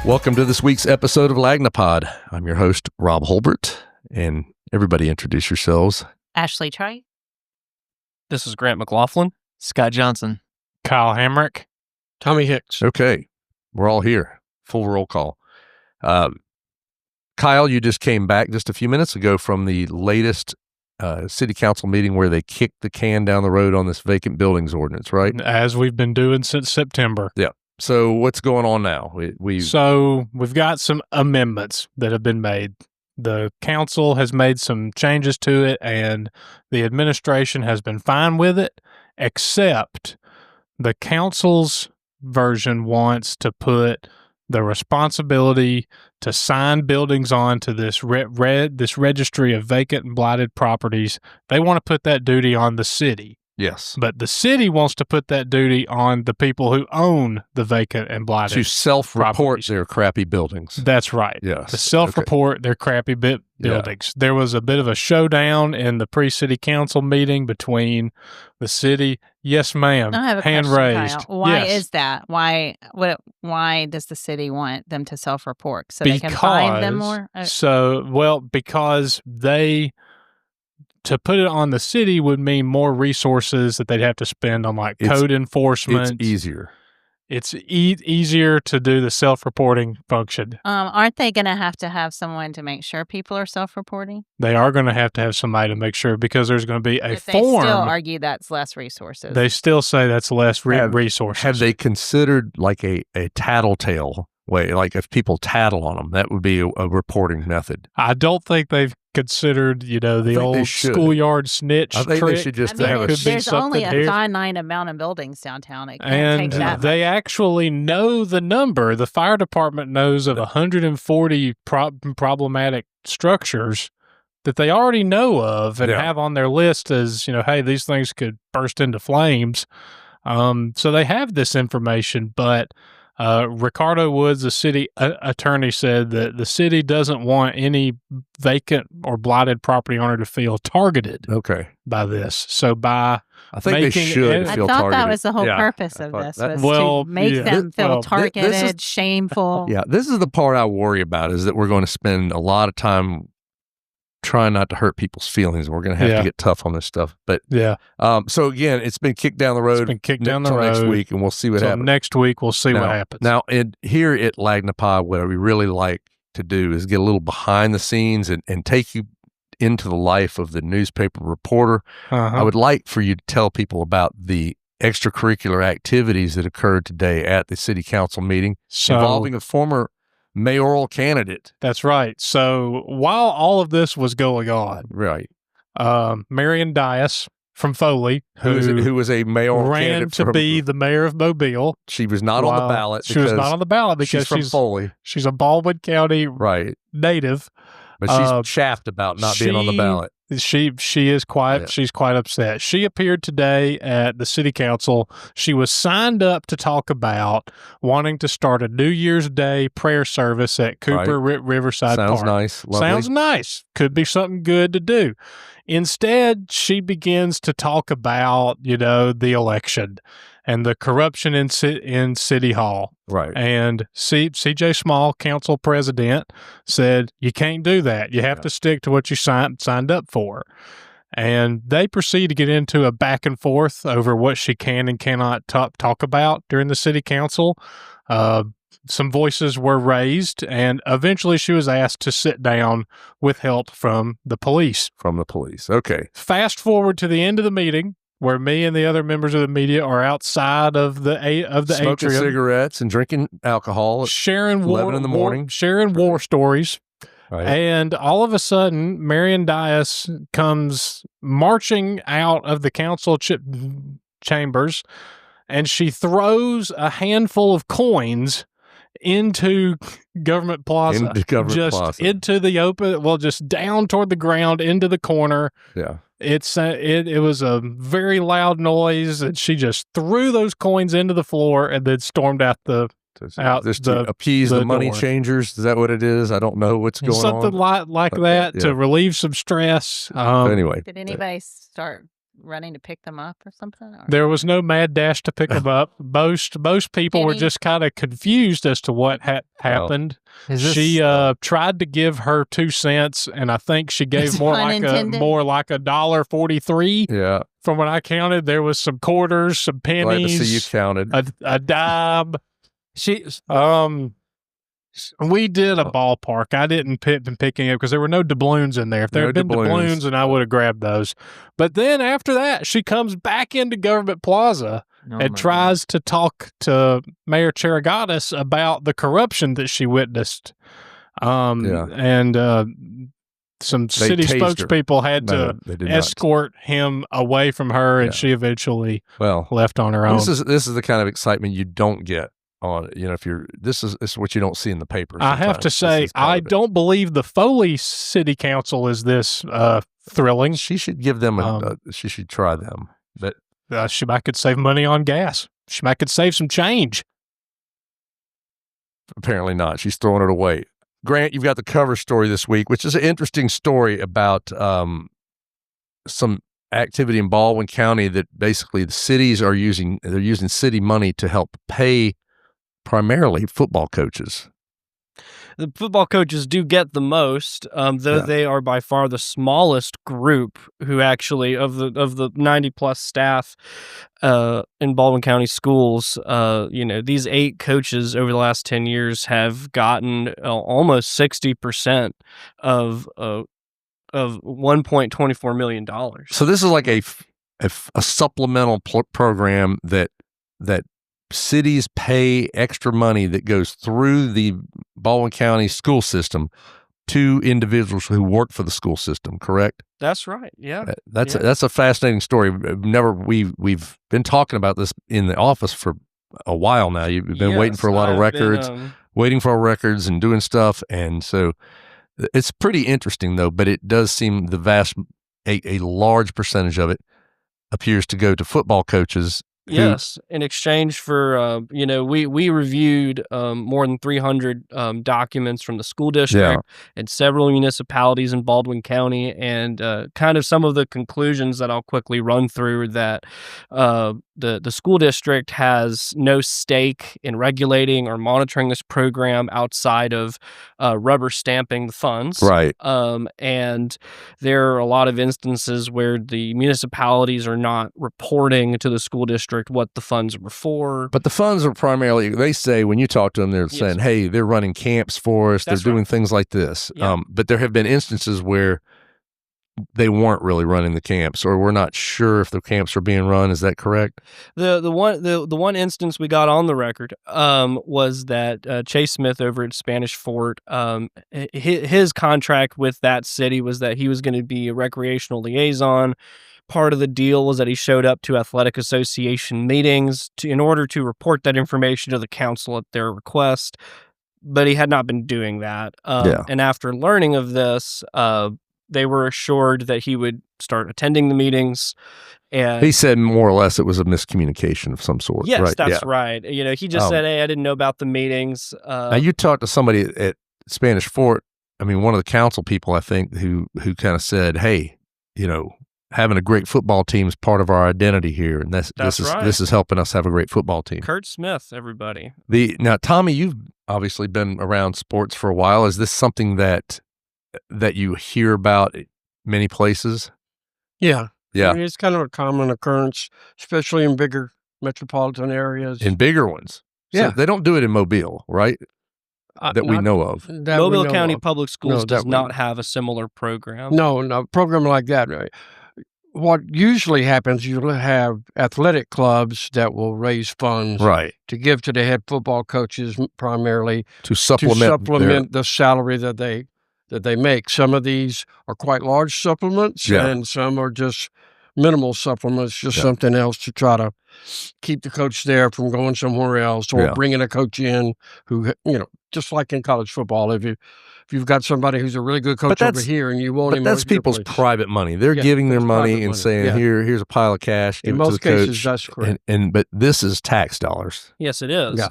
Welcome to this week's episode of Lagnia-POD. I'm your host, Rob Holbert, and everybody introduce yourselves. Ashley Trey. This is Grant McLaughlin. Scott Johnson. Kyle Hamrick. Tommy Hicks. Okay, we're all here. Full roll call. Kyle, you just came back just a few minutes ago from the latest city council meeting where they kicked the can down the road on this vacant buildings ordinance, right? As we've been doing since September. Yeah. So what's going on now? So we've got some amendments that have been made. The council has made some changes to it, and the administration has been fine with it, except the council's version wants to put the responsibility to sign buildings onto this this registry of vacant and blighted properties. They want to put that duty on the city. Yes. But the city wants to put that duty on the people who own the vacant and blighted to self-report properties. their crappy buildings. That's right. Yes. To self-report their crappy buildings. Yeah. There was a bit of a showdown in the pre-city council meeting between the city. Yes, ma'am. I have a hand question, raised. Kyle. Why yes. is that? Why does the city want them to self-report so they can find them more? Because to put it on the city would mean more resources that they'd have to spend on code enforcement. It's easier. It's easier to do the self-reporting function. Aren't they going to have someone to make sure people are self-reporting? They are going to have somebody to make sure, because there's going to be a If form. They still argue that's less resources. They still say that's less resources. Have they considered a tattletale way? Like if people tattle on them, that would be a reporting method. I don't think they've considered, the old schoolyard snitch trick. I think they should just there's only a finite amount of buildings downtown. It can't take that they much. actually know the number. The fire department knows of 140 problematic structures that they already know of and have on their list as, hey, these things could burst into flames. So they have this information, but Ricardo Woods, the city attorney, said that the city doesn't want any vacant or blighted property owner to feel targeted by this. So I think they should feel targeted. I thought that was the whole purpose of this, was to make them feel targeted, shameful. Yeah, this is the part I worry about, is that we're going to spend a lot of time trying not to hurt people's feelings. We're going to have to get tough on this stuff. But so again, it's been kicked down the road. It's been kicked down the road next week, and we'll see what happens. Next week, we'll see what happens. Now, here at Lagnia-POD, what we really like to do is get a little behind the scenes and take you into the life of the newspaper reporter. I would like for you to tell people about the extracurricular activities that occurred today at the city council meeting involving a former mayoral candidate. That's right. So while all of this was going on, Marion Dias from Foley, who was a mayoral ran candidate to be the mayor of Mobile. She was not on the ballot. She was not on the ballot because she's from Foley. She's a Baldwin County native. But she's chaffed about not being on the ballot. She is quite she's quite upset. She appeared today at the city council. She was signed up to talk about wanting to start a New Year's Day prayer service at Cooper Riverside Park. Sounds nice. Lovely. Sounds nice. Could be something good to do. Instead, she begins to talk about, the election and the corruption in City Hall. Right. And C.J. Small, council president, said, you can't do that. You have to stick to what you signed up for. And they proceed to get into a back and forth over what she can and cannot talk about during the city council. Some voices were raised, and eventually she was asked to sit down with help from the police. Okay. Fast forward to the end of the meeting, where me and the other members of the media are outside of the smoking atrium, cigarettes and drinking alcohol, sharing 11 in the morning, sharing war stories. Right. And all of a sudden, Marion Dias comes marching out of the council chambers, and she throws a handful of coins into Government Plaza. Into the open, just down toward the ground, into the corner. Yeah. It was a very loud noise, and she just threw those coins into the floor and then stormed out to appease the money changers. Is that what it is? I don't know what's going on. Something like that to relieve some stress. Anyway, did anybody start running to pick them up or something? Or? There was no mad dash to pick them up. Most people were just kind of confused as to what had happened. She tried to give her 2 cents, and I think she gave more like $1.43. Yeah. From what I counted, there was some quarters, some pennies. Glad to see you counted. A dime. We did a ballpark. I didn't pick any up because there were no doubloons in there. If there had been doubloons, then I would have grabbed those. But then after that, she comes back into Government Plaza and tries to talk to Mayor Chirigatis about the corruption that she witnessed. And some city spokespeople had to escort him away from her, and she eventually left on her own. This is the kind of excitement you don't get on, if you're, this is what you don't see in the papers. I have to say, I don't believe the Foley City Council is this thrilling. She should give them she should try them, but she might could save money on gas. She might could save some change. Apparently not. She's throwing it away. Grant, you've got the cover story this week, which is an interesting story about some activity in Baldwin County that basically the cities are using city money to help pay primarily football coaches. The football coaches do get the most, though they are by far the smallest group who actually, of the 90-plus staff in Baldwin County schools, these 8 coaches over the last 10 years have gotten almost 60% of $1.24 million. So this is like a supplemental program that cities pay extra money that goes through the Baldwin County school system to individuals who work for the school system, correct? That's right. Yeah. That's a fascinating story. We've been talking about this in the office for a while now. You've been waiting for a lot of records, waiting for our records and doing stuff. And so it's pretty interesting though, but it does seem a large percentage of it appears to go to football coaches. Yes, in exchange for, we reviewed more than 300 documents from the school district and several municipalities in Baldwin County, and kind of some of the conclusions that I'll quickly run through that the school district has no stake in regulating or monitoring this program outside of rubber stamping the funds. Right. And there are a lot of instances where the municipalities are not reporting to the school district what the funds were for. But the funds are primarily, they say, when you talk to them, they're saying, hey, they're running camps for us. They're doing things like this. Yeah. But there have been instances where they weren't really running the camps, or we're not sure if the camps are being run. Is that correct? The one instance we got on the record was that Chase Smith over at Spanish Fort, his contract with that city was that he was going to be a recreational liaison. Part of the deal was that he showed up to athletic association meetings in order to report that information to the council at their request, but he had not been doing that. And after learning of this, they were assured that he would start attending the meetings. And he said more or less it was a miscommunication of some sort. Yes, right? That's right. He just said, hey, I didn't know about the meetings. Now, you talked to somebody at Spanish Fort, one of the council people, I think, who kind of said, hey, having a great football team is part of our identity here, and this is helping us have a great football team. Kurt Smith, everybody. Now, Tommy, you've obviously been around sports for a while. Is this something that you hear about many places? Yeah. It's kind of a common occurrence, especially in bigger metropolitan areas. In bigger ones. So they don't do it in Mobile, right? We know of. Mobile County Public Schools does not have a similar program. No program like that. Right? What usually happens, you'll have athletic clubs that will raise funds to give to the head football coaches primarily to supplement the salary that they make. Some of these are quite large supplements, and some are just minimal supplements, just something else to try to keep the coach there from going somewhere else, or bringing a coach in who, just like in college football, if if you've got somebody who's a really good coach over here and you want him. But that's people's private money. They're giving their money and saying, here's a pile of cash. In most cases, that's correct. But this is tax dollars. Yes, it is. Yeah.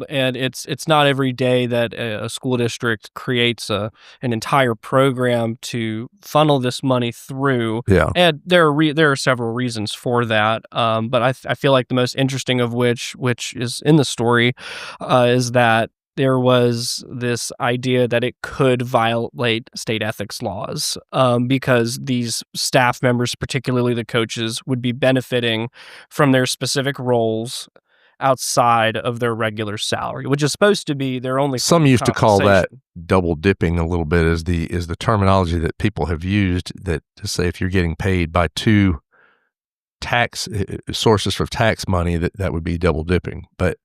And it's not every day that a school district creates an entire program to funnel this money through. Yeah. And there are several reasons for that. But I feel like the most interesting of which is in the story, is that there was this idea that it could violate state ethics laws, because these staff members, particularly the coaches, would be benefiting from their specific roles outside of their regular salary, which is supposed to be their only. Some used to call that double dipping a little bit, is the terminology that people have used, that to say if you're getting paid by two tax sources for tax money, that would be double dipping. But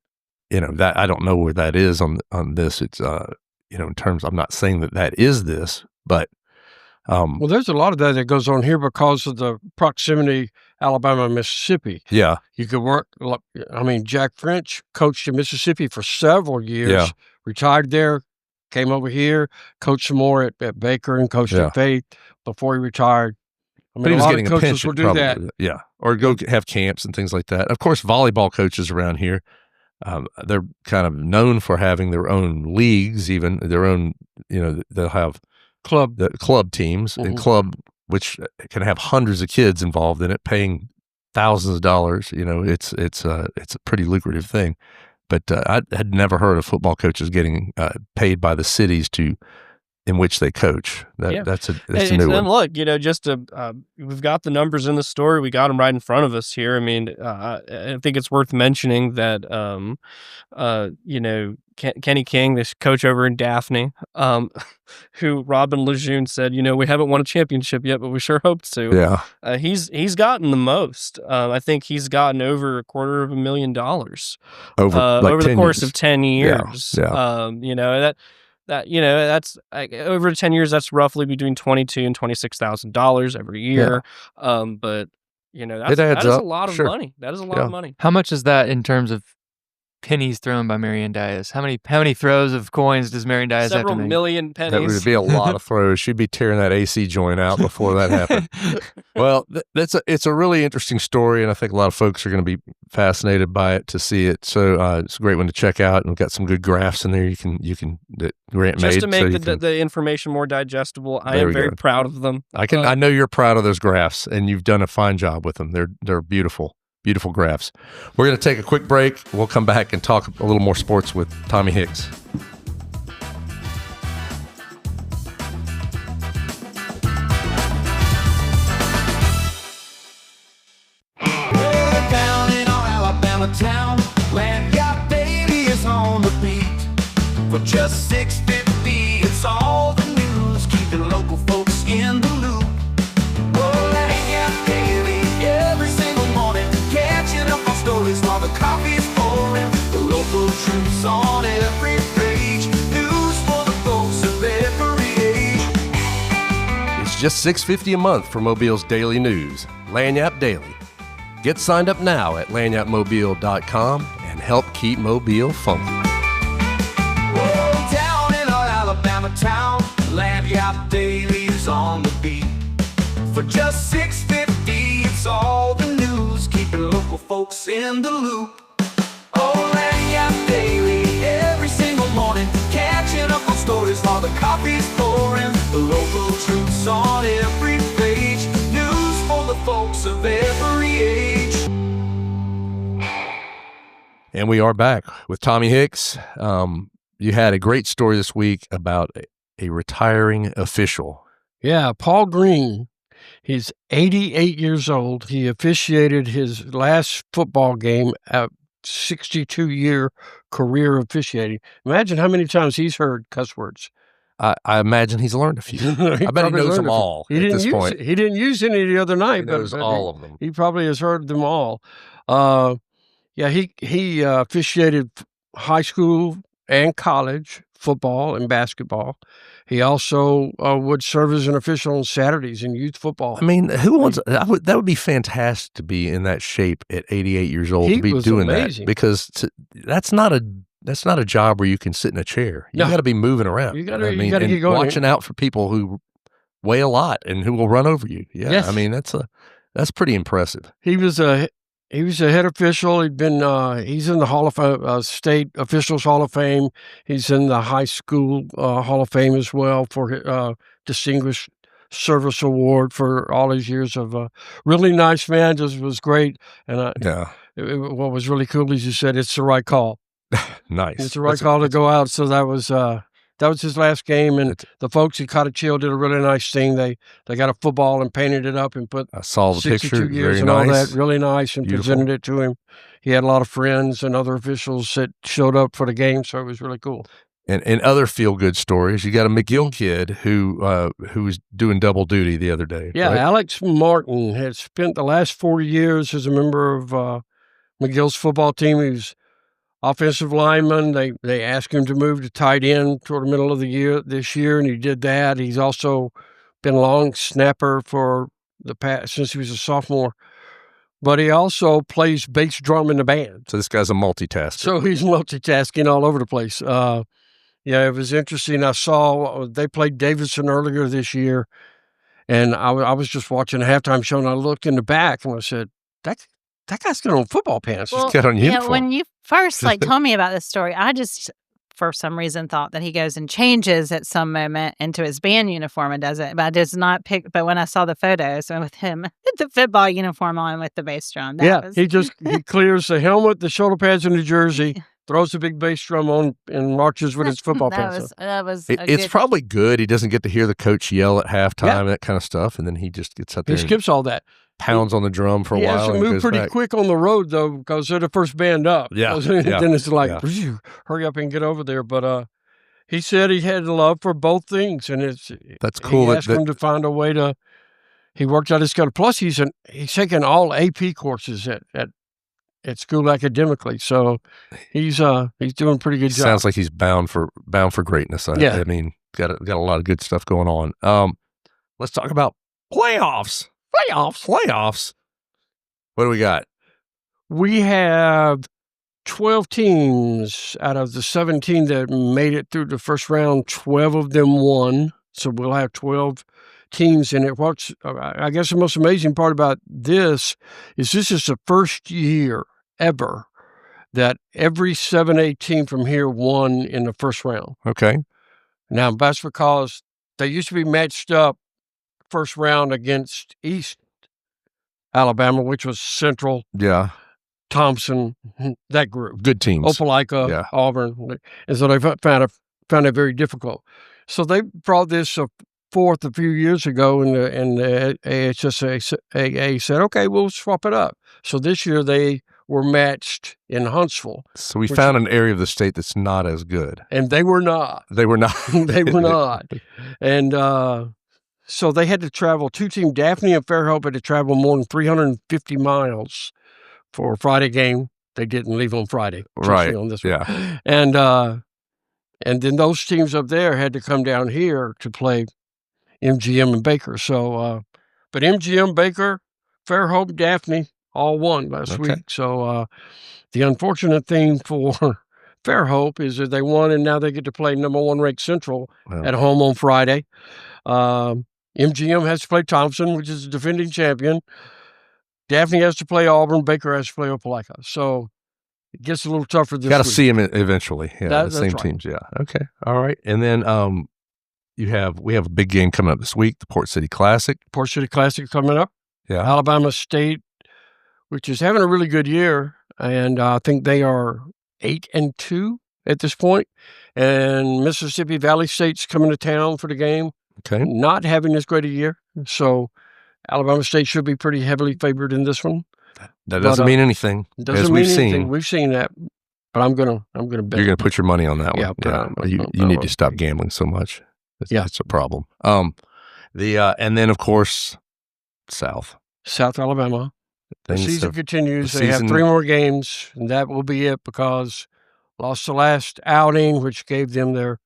that I don't know where that is on this. It's in terms, I'm not saying that is this, but well, there's a lot of that goes on here because of the proximity, Alabama, Mississippi. Yeah, you could work. I mean, Jack French coached in Mississippi for several years. Retired there, came over here, coached some more at Baker and coached at Faith before he retired. I mean, but he was getting a coaches pension, will do probably, that. Yeah, or go have camps and things like that. Of course, volleyball coaches around here. They're kind of known for having their own leagues, even their own, they'll have club teams and club, which can have hundreds of kids involved in it, paying thousands of dollars. It's a pretty lucrative thing. But I had never heard of football coaches getting paid by the cities in which they coach. That's a new one. And look, we've got the numbers in the story. We got them right in front of us here. I mean, I think it's worth mentioning that, Kenny King, this coach over in Daphne, who Robin Lejeune said, we haven't won a championship yet, but we sure hope to. Yeah. He's gotten the most. I think he's gotten over $250,000 over the course of 10 years. Yeah. That's over 10 years. That's roughly between $22,000 and $26,000 every year. But that is a lot of money. That is a lot of money. How much is that in terms of pennies thrown by Marion Dias? How many throws of coins does Marion Dias have to make? Several million pennies. That would be a lot of throws. She'd be tearing that AC joint out before that happened. Well, it's a really interesting story, and I think a lot of folks are going to be fascinated by it to see it. So it's a great one to check out, and we've got some good graphs in there. You can that Grant made just to make the information more digestible. I am very proud of them. I know you're proud of those graphs, and you've done a fine job with them. They're beautiful. Beautiful graphs. We're going to take a quick break. We'll come back and talk a little more sports with Tommy Hicks. Down in our Alabama town, Lagniappe baby is on the beat. For just $6.50, it's all the news, keeping local folks in the loop. Lagniappe daily, every single morning, catching up on stories while the coffee's pouring. The local troops on every page, news for the folks of every age. It's just $6.50 a month for Mobile's daily news, Lagniappe Daily. Get signed up now at lagniappemobile.com and help keep Mobile funky. Down in our Alabama town, Lagniappe Daily is on the beat. For just $6.50, it's all the news, keeping local folks in the loop. Lagniappe Daily, every single morning, catching up on stories while the coffee's pouring. The local troops on every page, news for the folks of every age. And we are back with Tommy Hicks. You had a great story this week about a retiring official. Yeah, Paul Green. He's 88 years old. He officiated his last football game at 62-year career officiating. Imagine how many times he's heard cuss words. I imagine he's learned a few. I bet he knows them all at this point. He didn't use any the other night. He knows all of them. He probably has heard them all. He officiated high school and college football and basketball. He also would serve as an official on Saturdays in youth football. I mean, who wants that would be fantastic to be in that shape at 88 years old, to be doing amazing. that, because that's not a that's not a job where you can sit in a chair. You got to be moving around. You got to get going. Watching out for people who weigh a lot and who will run over you. Yeah, yes. I mean that's pretty impressive. He was a head official. He'd been he's in the Hall of Fame, State Officials Hall of Fame. He's in the High School Hall of Fame as well for Distinguished Service Award for all his years of really nice man. Just was great. And what was really cool is you said it's the right call. Nice. It's the right call to go out. So that was his last game, and the folks at Cottage Hill did a really nice thing. They got a football and painted it up and put I saw the 62 picture. years Very and nice. all that. Really nice, and Beautiful. presented it to him. He had a lot of friends and other officials that showed up for the game, so it was really cool. And other feel-good stories, you got a McGill kid who was doing double duty the other day. Yeah, right? Alex Martin has spent the last 4 years as a member of McGill's football team. He was offensive lineman. They asked him to move to tight end toward the middle of the year this year, and he did that. He's also been long snapper for the past since he was a sophomore. But he also plays bass drum in the band. So this guy's a multitasker. So he's multitasking all over the place. Yeah, it was interesting. I saw they played Davidson earlier this year, and I was just watching a halftime show, and I looked in the back, and I said, that guy's got on football pants. Well, get on uniform. When you first told me about this story, I just, for some reason, thought that he goes and changes at some moment into his band uniform and does it. But I did not pick. But when I saw the photos with him, the football uniform on with the bass drum, he clears the helmet, the shoulder pads, and the jersey. Throws a big bass drum on and marches with his football pants. It's probably good. He doesn't get to hear the coach yell at halftime and that kind of stuff, and then he just gets up there. He skips all that. Pounds on the drum for a while. He has to move pretty quick on the road, though, because they're the first band up. Yeah. Then it's like, hurry up and get over there. But he said he had love for both things, and that's cool. He asked him to find a way to. He worked out his schedule. Plus, he's taking all AP courses at school academically, so he's doing a pretty good job. Sounds like he's bound for greatness. I mean, got a lot of good stuff going on. Let's talk about playoffs. What do we got? We have 12 teams out of the 17 that made it through the first round. 12 of them won, so we'll have 12 teams in it. What's I guess the most amazing part about this is the first year ever that every 7A team from here won in the first round. Okay. Now, that's because they used to be matched up first round against East Alabama, which was Central, Thompson, that group. Good teams. Opelika, Auburn. And so they found it very difficult. So they brought this forth a few years ago, and the AHSAA said, okay, we'll swap it up. So this year they were matched in Huntsville. So we found an area of the state that's not as good. And they were not. They were not. They were not. And so they had to travel, two teams, Daphne and Fairhope had to travel more than 350 miles for a Friday game. They didn't leave on Friday. Right. On this one. And then those teams up there had to come down here to play MGM and Baker. So, but MGM, Baker, Fairhope, Daphne, all won last week. So the unfortunate thing for Fairhope is that they won, and now they get to play number 1 ranked Central at home on Friday. MGM has to play Thompson, which is the defending champion. Daphne has to play Auburn. Baker has to play Opelika. So it gets a little tougher this week. Got to see them eventually. Yeah, the same right. teams. Yeah. Okay. All right. And then we have a big game coming up this week, the Port City Classic. Port City Classic coming up. Yeah. Alabama State, which is having a really good year, and I think they are 8-2 at this point. And Mississippi Valley State's coming to town for the game. Okay. Not having as great a year. So Alabama State should be pretty heavily favored in this one. That doesn't mean anything. Doesn't mean anything. We've seen that, but I'm gonna bet. You're gonna put your money on that one. Yeah. You need to stop gambling so much. It's a problem. And then of course South Alabama. The season continues. They have 3 more games, and that will be it, because lost the last outing, which gave them their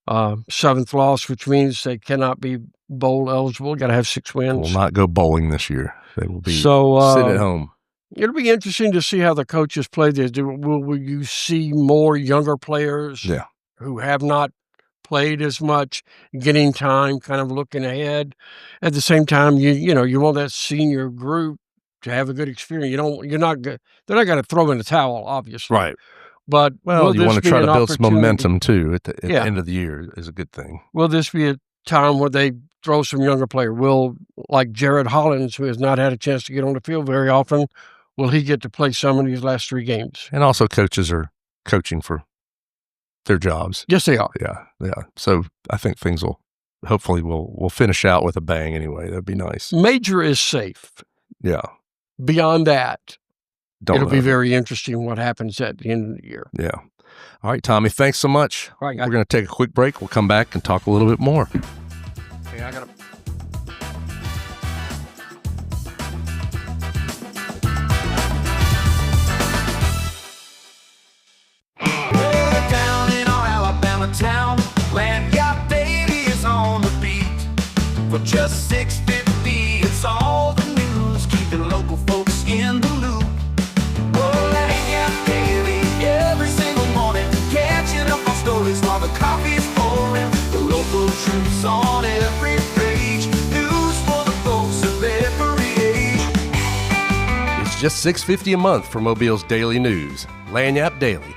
7th loss, which means they cannot be bowl eligible. Got to have 6 wins. Will not go bowling this year. They will be sitting at home. It'll be interesting to see how the coaches play this. Will you see more younger players who have not played as much, getting time, kind of looking ahead? At the same time, you want that senior group to have a good experience. They're not going to throw in the towel, obviously. Right. But you want to try to build some momentum too at the end of the year is a good thing. Will this be a time where they throw some younger player? Like Jared Hollins, who has not had a chance to get on the field very often, will he get to play some of these last 3 games? And also coaches are coaching for their jobs. Yes, they are. Yeah. So I think things hopefully we'll finish out with a bang anyway. That'd be nice. Major is safe. Yeah. Beyond that, it'll be know. very interesting what happens at the end of the year. Yeah. All right, Tommy, thanks so much. All right, we're going to take a quick break. We'll come back and talk a little bit more. Okay, I got to... Down in our Alabama town, Lagniappe baby is on the beat. For just $6.50, it's all the news, keeping local folks in the loop. Oh, Lagniappe daily, every single morning, catching up on stories while the coffee's pouring. The local truths on every page, news for the folks of every age. It's just $6.50 a month for Mobile's daily news, Lagniappe Daily.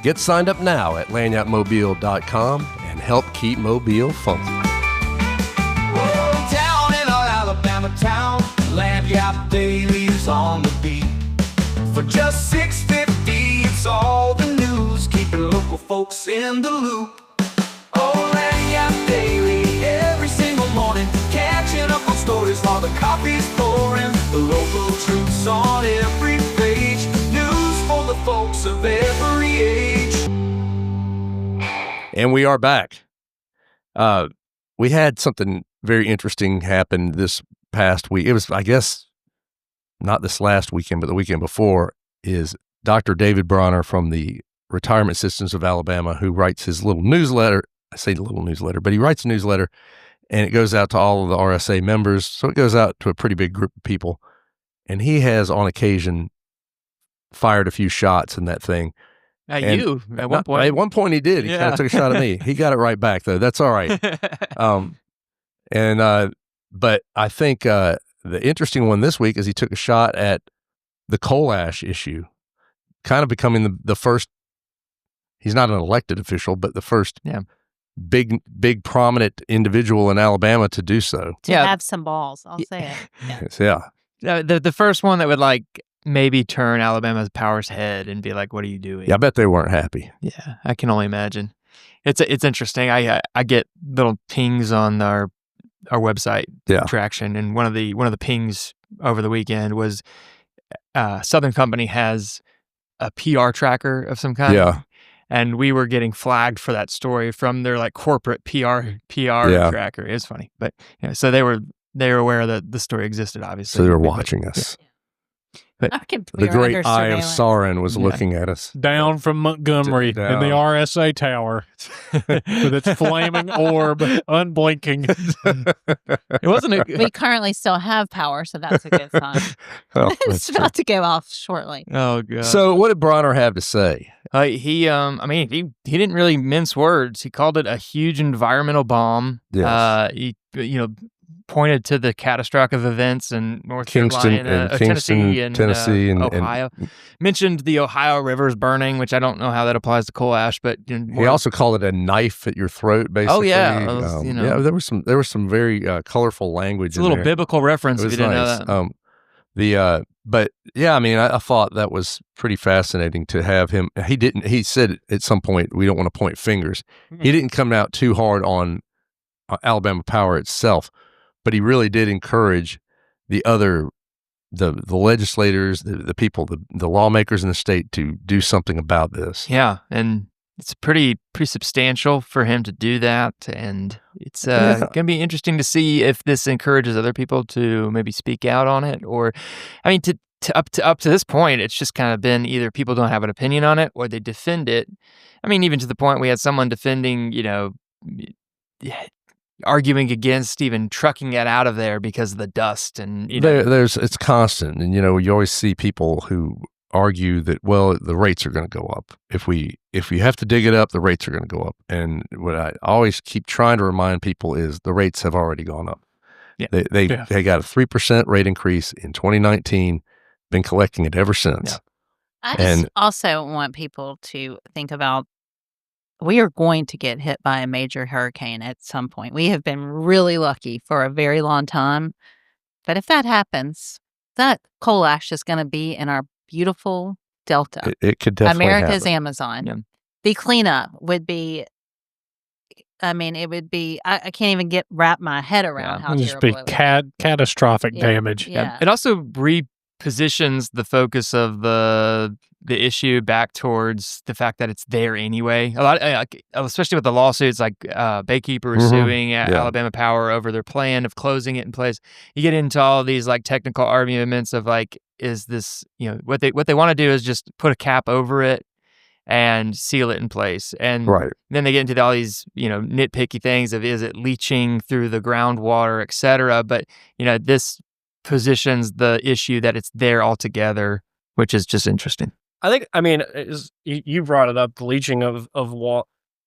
Get signed up now at Lagniappe-Mobile.com and help keep Mobile funky. Oh, down in our Alabama town, Lagniappe Daily is on the beat. For just $6.50, it's all the news, keeping local folks in the loop. Oh, Lagniappe Daily, every single morning, catching up on stories while the coffee's pouring. The local truths on every page, news for the folks of every age. And we are back. We had something very interesting happen this past week. It was, I guess, not this last weekend, but the weekend before, is Dr. David Bronner from the Retirement Systems of Alabama, who writes his little newsletter. I say little newsletter, but he writes a newsletter, and it goes out to all of the RSA members. So it goes out to a pretty big group of people. And he has, on occasion, fired a few shots in that thing. At one point. At one point he did. He kind of took a shot at me. He got it right back, though. That's all right. But I think the interesting one this week is he took a shot at the coal ash issue, kind of becoming the first. He's not an elected official, but the first big prominent individual in Alabama to do so. To have some balls, I'll say it. Yeah. The first one that would maybe turn Alabama's power's head and be like, "What are you doing?" Yeah, I bet they weren't happy. Yeah, I can only imagine. It's interesting. I get little pings on our website traction, and one of the pings over the weekend was Southern Company has a PR tracker of some kind. Yeah. And we were getting flagged for that story from their corporate PR tracker. It was funny, but so they were aware that the story existed. Obviously, so they were watching us. But the great eye of Sauron was looking at us. Down from Montgomery in the RSA tower with its flaming orb unblinking. It wasn't We currently still have power, so that's a good sign. It's about to go off shortly. Oh, God. So what did Bronner have to say? He didn't really mince words. He called it a huge environmental bomb. Yes. He pointed to the catastrophic events in North Kingston, Carolina, Tennessee, and Ohio. Mentioned the Ohio rivers burning, which I don't know how that applies to coal ash, but he also called it a knife at your throat. Basically, oh yeah, there was some very colorful language. It's a little biblical reference if you didn't know that. But yeah, I mean, I thought that was pretty fascinating to have him. He said at some point, we don't want to point fingers. Mm-hmm. He didn't come out too hard on Alabama Power itself, but he really did encourage the legislators, the people, the lawmakers in the state to do something about this. Yeah, and it's pretty substantial for him to do that, and it's going to be interesting to see if this encourages other people to maybe speak out on it, or, I mean, up to this point, it's just kind of been either people don't have an opinion on it or they defend it. I mean, even to the point we had someone defending, arguing against even trucking it out of there because of the dust and it's constant, and you always see people who argue that the rates are going to go up if we have to dig it up, the rates are going to go up. And what I always keep trying to remind people is the rates have already gone up. Yeah. They got a 3% rate increase in 2019, been collecting it ever since. Yeah. I just also want people to think about, we are going to get hit by a major hurricane at some point. We have been really lucky for a very long time. But if that happens, that coal ash is going to be in our beautiful Delta. It could definitely America's happen. Amazon. Yeah. The cleanup would be, it would be, I can't even wrap my head around how It'd terrible just be it would be. catastrophic damage. Yeah. It also repositions the focus of the issue back towards the fact that it's there anyway. A lot, especially with the lawsuits, like Baykeeper is suing Alabama Power over their plan of closing it in place. You get into all these like technical arguments of like, is this, what they want to do is just put a cap over it and seal it in place. And then they get into all these, nitpicky things of, is it leaching through the groundwater, et cetera. But, this positions the issue that it's there altogether, which is just interesting. I think, you brought it up, the leaching of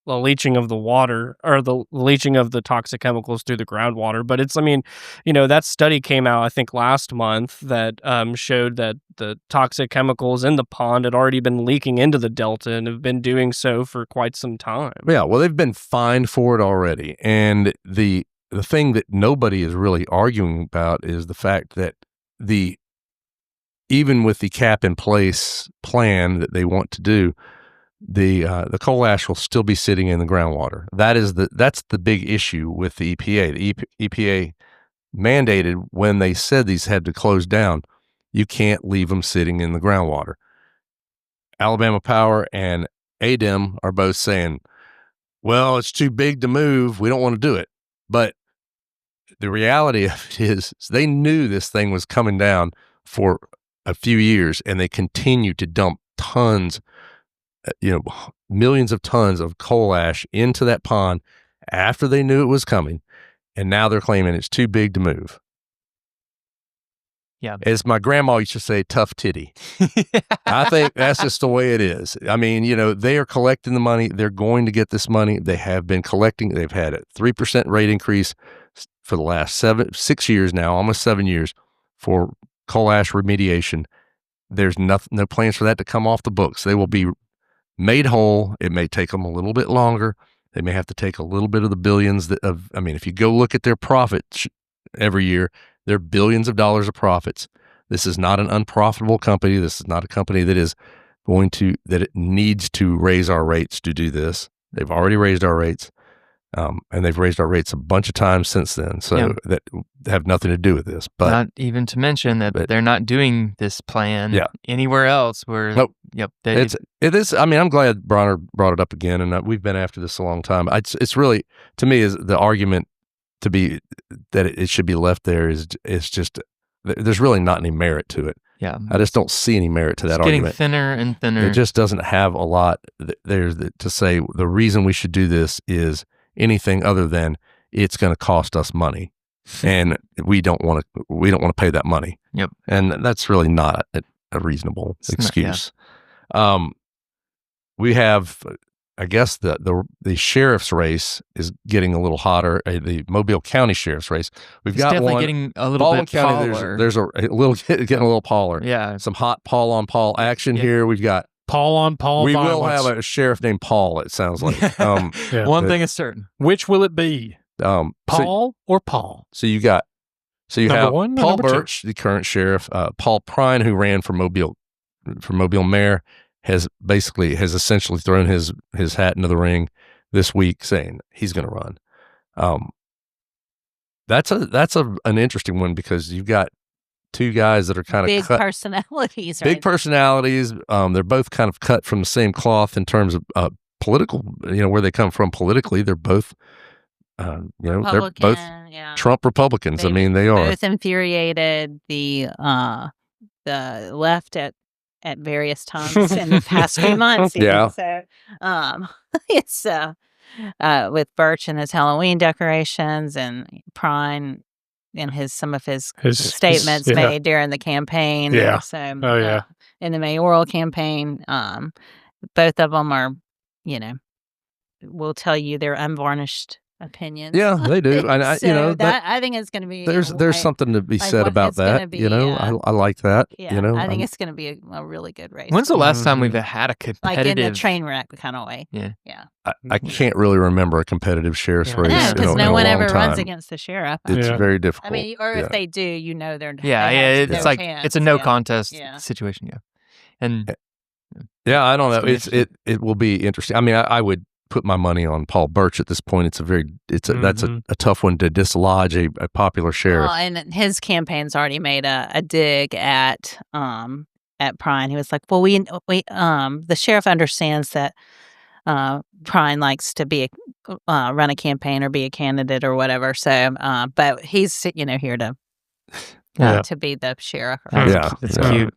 the leaching of the water, or the leaching of the toxic chemicals through the groundwater. But it's, that study came out, I think, last month that showed that the toxic chemicals in the pond had already been leaking into the Delta and have been doing so for quite some time. Yeah, well, they've been fined for it already. And the thing that nobody is really arguing about is the fact that even with the cap in place plan that they want to do, the coal ash will still be sitting in the groundwater. That's the big issue with the EPA. The EPA mandated, when they said these had to close down, you can't leave them sitting in the groundwater. Alabama Power and ADEM are both saying, well, it's too big to move, we don't want to do it. But the reality of it is they knew this thing was coming down for a few years, and they continue to dump tons, millions of tons of coal ash into that pond after they knew it was coming, and now they're claiming it's too big to move. Yeah. As my grandma used to say, tough titty. I think that's just the way it is. They are collecting the money. They're going to get this money. They have been collecting. They've had a 3% rate increase for the last 6 years now, almost 7 years, for coal ash remediation. There's no plans for that to come off the books. They will be made whole. It may take them a little bit longer. They may have to take a little bit of the billions if you go look at their profits every year, they're billions of dollars of profits. This is not an unprofitable company. This is not a company that it needs to raise our rates to do this. They've already raised our rates. And they've raised our rates a bunch of times since then, so that have nothing to do with this. But not even to mention that they're not doing this plan anywhere else. It is. I'm glad Bronner brought it up again, and we've been after this a long time. It's really, to me, is the argument to be that it should be left there is just there's really not any merit to it. Yeah, I just don't see any merit to that argument. Getting thinner and thinner. It just doesn't have a lot there to say the reason we should do this is anything other than it's going to cost us money, and we don't want to pay that money. Yep, and that's really not a reasonable excuse. We have, I guess the sheriff's race is getting a little hotter. The Mobile County sheriff's race. It's got definitely one getting a little Baldwin bit County. taller. There's a little getting a little taller. Yeah, some hot Paul on Paul action here. We've got Paul on Paul. We violence. will have a sheriff named Paul. It sounds like. One thing is certain. Which will it be? Paul or Paul? So you have one, Paul Birch, the current sheriff. Paul Prine, who ran for Mobile mayor, has essentially thrown his hat into the ring this week, saying he's going to run. That's an interesting one, because you've got two guys that are kind of big personalities. Right? Big personalities. They're both kind of cut from the same cloth in terms of political. where they come from politically. They're both. They're both Trump Republicans. They are both infuriated the left at various times in the past few months. Yeah. So it's with Birch and his Halloween decorations, and Prine and some of his statements made during the campaign. Yeah. So, in the mayoral campaign, both of them are, will tell you their unvarnished opinions. Yeah, they do. And I think it's going to be there's something to be said about that. I like that. Yeah, I think it's going to be a really good race. When's the last time we've had a competitive, like in a train wreck kind of way? Yeah. I can't really remember a competitive sheriff's race. Because no one ever runs against the sheriff. It's very difficult. I mean, or if they do, they're it's like chance. It's a no contest situation. Yeah, and I don't know. It will be interesting. I mean, I would put my money on Paul Birch at this point. That's a tough one to dislodge a popular sheriff. Well, and his campaign's already made a dig at Prine. He was like, "Well, we the sheriff understands that Prine likes to run a campaign or be a candidate or whatever. So, but he's here to be the sheriff." That's cute.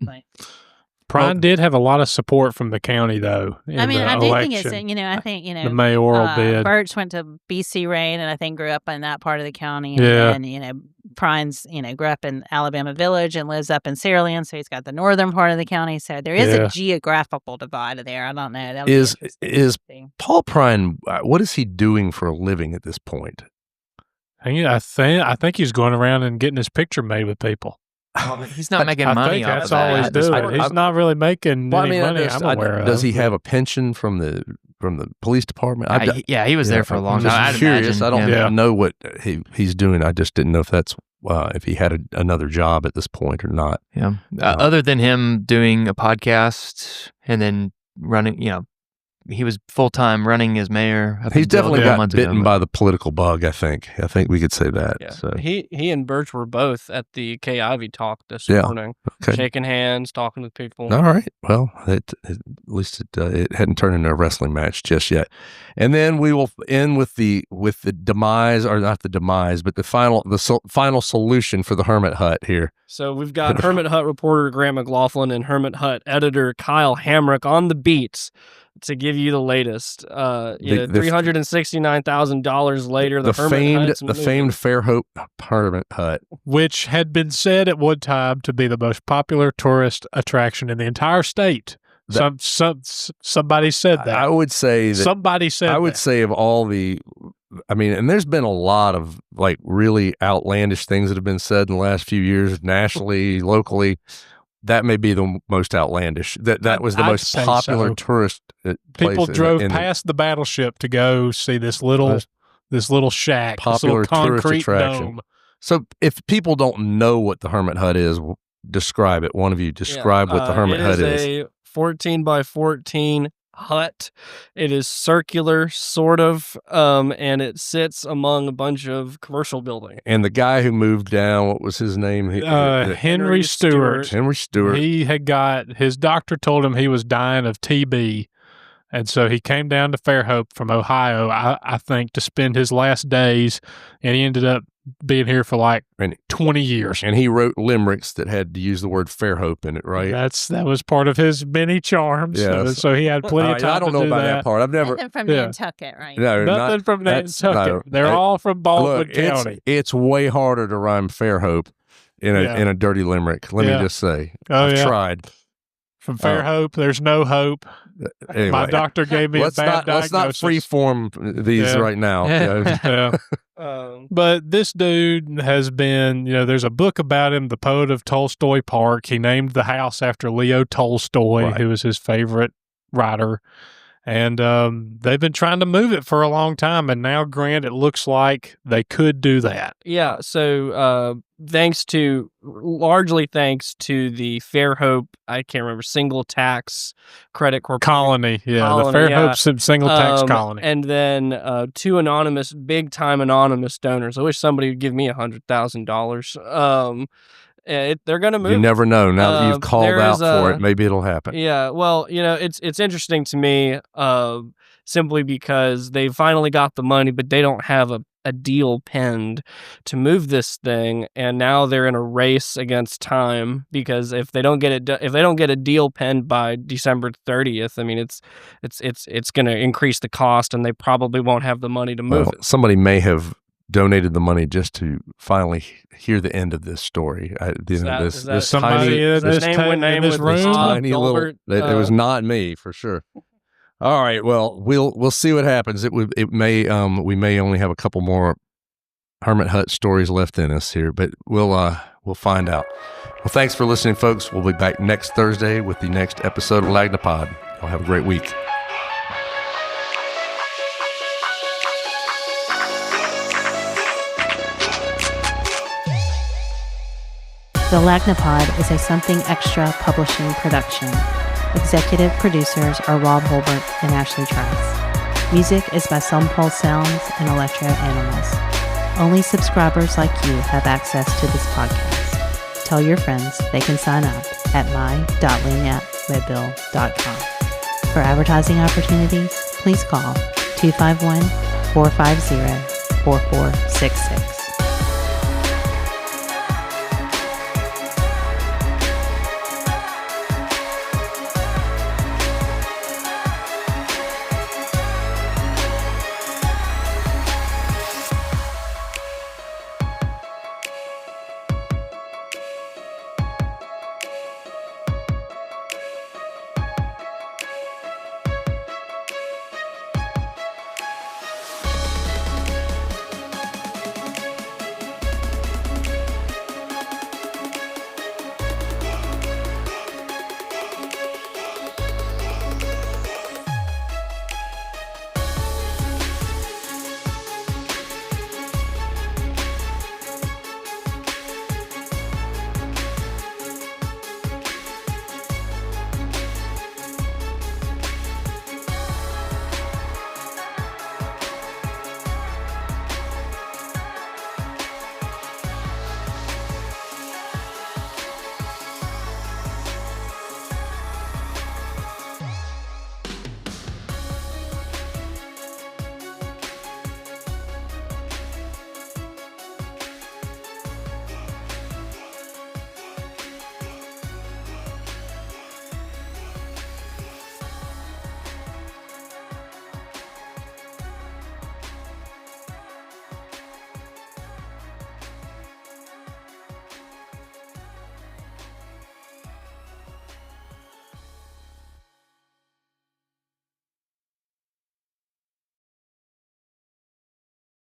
Prine did have a lot of support from the county, though. I do think it's, I think, the mayoral bid. Birch went to BC Rain and I think grew up in that part of the county. And Prine's, grew up in Alabama Village and lives up in Saraland, so he's got the northern part of the county. So there is a geographical divide there. I don't know. That is Paul Prine, what is he doing for a living at this point? I think he's going around and getting his picture made with people. He's not making money off of that. That's all he's doing. He's not really making any money. I'm aware of. Does he have a pension from the police department? He was there for a long time. I'm curious. I don't know what he's doing. I just didn't know if that's if he had another job at this point or not. Yeah. Other than him doing a podcast and then running, he was full-time running as mayor. He's definitely got bitten by the political bug, I think. I think we could say that. Yeah. So. He and Birch were both at the Kay Ivey talk this morning. Okay. Shaking hands, talking with people. All right. Well, at least it hadn't turned into a wrestling match just yet. And then we will end with the demise, or not the demise, but the final solution for the Hermit Hut here. So we've got Hermit Hut reporter Grant McLaughlin and Hermit Hut editor Kyle Hamrick on the beats to give you the latest. $369,000 later, the famed Fairhope Hermit Hut, which had been said at one time to be the most popular tourist attraction in the entire state. Somebody said that. I would say that somebody said. I would say of all the. I mean, and there's been a lot of like really outlandish things that have been said in the last few years, nationally, locally. That may be the most outlandish. That was the most popular tourist place. People drove past the battleship to go see this little shack, popular this little tourist concrete attraction. dome. So, if people don't know what the Hermit Hut is, describe it. One of you describe what the Hermit Hut is. It is a 14 by 14 hut. It is circular, sort of, and it sits among a bunch of commercial buildings. And the guy who moved down, what was his name? Henry Stewart. Henry Stewart. His doctor told him he was dying of TB. And so he came down to Fairhope from Ohio, I think, to spend his last days. And he ended up being here for like 20 years. And he wrote limericks that had to use the word Fairhope in it, right? That was part of his many charms. Yes. So he had plenty of time I don't know about that part. I've never. Nothing from Nantucket, right? No, nothing from Nantucket. No, They're all from Baldwin County. It's way harder to rhyme Fairhope in a dirty limerick. Let me just say. I've tried. From Fairhope, there's no hope. Anyway, my doctor gave me a bad diagnosis. Let's not freeform these right now. But this dude has been, there's a book about him, The Poet of Tolstoy Park. He named the house after Leo Tolstoy, who was his favorite writer. And they've been trying to move it for a long time. And now, Grant, it looks like they could do that. Yeah. So largely thanks to the Fairhope, I can't remember, single tax credit corporation. Colony. Yeah. The Fairhope single tax colony. And then two big-time anonymous donors. I wish somebody would give me $100,000. They're going to move. You never know. Now that you've called out for it, maybe it'll happen. Yeah. Well, it's interesting to me simply because they finally got the money, but they don't have a a deal penned to move this thing, and now they're in a race against time because if they don't get a deal penned by December 30th, I mean it's going to increase the cost, and they probably won't have the money to move it. Somebody may have donated the money just to finally hear the end of this story. This somebody in this room? It was not me for sure. All right, well, we'll see what happens. We may only have a couple more Hermit Hut stories left in us here, but we'll find out. Well, thanks for listening, folks. We'll be back next Thursday with the next episode of Lagnia-POD. Y'all have a great week. The Lagnia-POD is a Something Extra publishing production. Executive producers are Rob Holbert and Ashley Trask. Music is by Some Pulse Sounds and Electro Animals. Only subscribers like you have access to this podcast. Tell your friends they can sign up at my.lagniappe.com. For advertising opportunities, please call 251-450-4466.